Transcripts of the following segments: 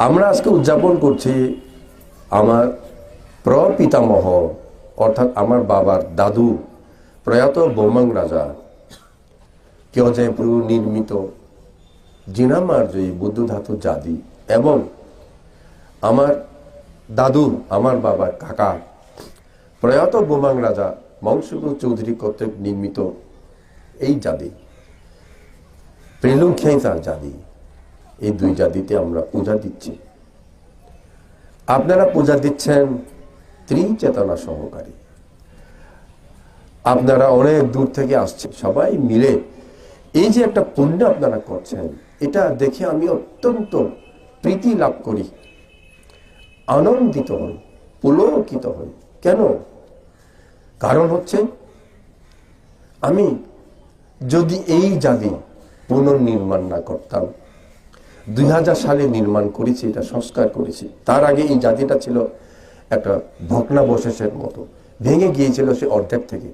আমরা আজকে উদযাপন করছি আমার প্রপিতামহ অর্থাৎ আমার বাবার দাদু প্রয়াত বোমাং রাজা কেওজয়পুর নির্মিত জিনামার্জয়ী বুদ্ধ ধাতু জাদি এবং আমার দাদু আমার বাবার কাকা প্রয়াত বোমাং রাজা মংসুপুর চৌধুরী কর্তৃক নির্মিত এই জাদি প্রেলুং খেইতার জাদি, এই দুই জাতিতে আমরা পূজা দিচ্ছি। আপনারা পূজা দিচ্ছেন ত্রিচেতনা সহকারী। আপনারা অনেক দূর থেকে আসছেন, সবাই মিলে এই যে একটা পুণ্য আপনারা করছেন, এটা দেখে আমি অত্যন্ত প্রীতি লাভ করি, আনন্দিত হই, পুলকিত হই। কেন? কারণ হচ্ছে আমি যদি এই জাতি পুনর্নির্মাণ না করতাম, 2000 সালে নির্মাণ করেছি, এটা সংস্কার করেছি। তার আগে এই জাতিটা ছিল একটা ভগ্নাবশেষের মতো, ভেঙে গিয়েছিল সে অর্ধেক থেকে।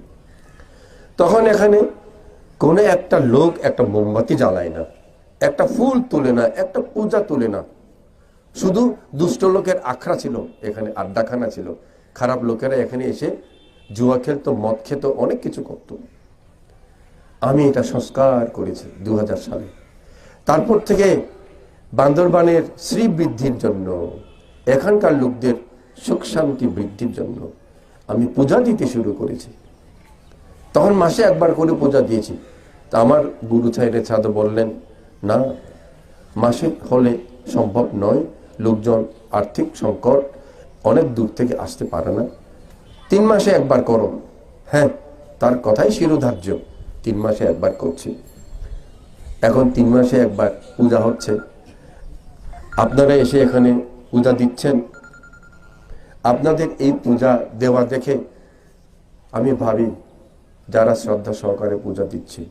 তখন এখানে কোনো একটা লোক একটা মোমবাতি জ্বালায় না, একটা ফুল তুলে না, একটা পূজা তুলে না। শুধু দুষ্ট লোকের আখড়া ছিল, এখানে আড্ডাখানা ছিল। খারাপ লোকেরা এখানে এসে জুয়া খেলতো, মদ খেত, অনেক কিছু করত। আমি এটা সংস্কার করেছি 2000 সালে। তারপর থেকে বান্দরবানের শ্রী বৃদ্ধির জন্য, এখানকার লোকদের সুখ শান্তি বৃদ্ধির জন্য আমি পূজা দিতে শুরু করেছি। তখন মাসে একবার করে পূজা দিয়েছি। তা আমার গুরু ছাইরে ছাদ বললেন, না, মাসে হলে সম্ভব নয়, লোকজন আর্থিক সংকট, অনেক দূর থেকে আসতে পারে না, 3 মাসে একবার করো। হ্যাঁ, তার কথাই শিরোধার্য, 3 মাসে একবার করছি। এখন 3 মাসে একবার পূজা হচ্ছে। আপনারা এসে এখানে পূজা দিচ্ছেন। আপনাদের এই পূজা দেওয়া দেখে আমি ভাবি, যারা শ্রদ্ধা সহকারে পূজা দিচ্ছে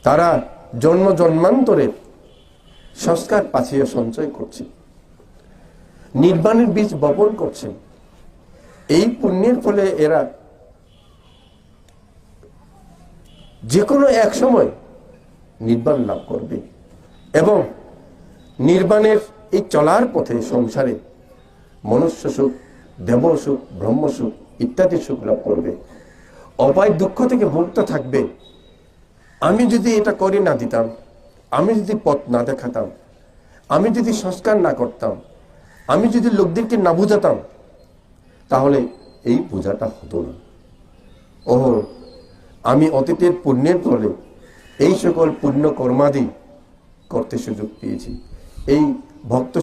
তারা জন্ম জন্মান্তরের সংস্কার পাছিয়ে সঞ্চয় করছে, নির্বাণের বীজ বপন করছে। এই পুণ্যের ফলে এরা যে কোনো এক সময় নির্বাণ লাভ করবে এবং নির্বাণের এই চলার পথে সংসারে মনুষ্য সুখ, দেব সুখ, ব্রহ্ম সুখ ইত্যাদি সুখ লাভ করবে, অপায় দুঃখ থেকে মুক্ত থাকবে। আমি যদি এটা করে না দিতাম, আমি যদি পথ না দেখাতাম, আমি যদি সংস্কার না করতাম, আমি যদি লোকদেরকে না বুঝাতাম, তাহলে এই পূজাটা হতো না। আমি অতীতের পুণ্যের ফলে এই সকল পুণ্য কর্মাদি করতে সুযোগ পেয়েছি। এই ভক্ত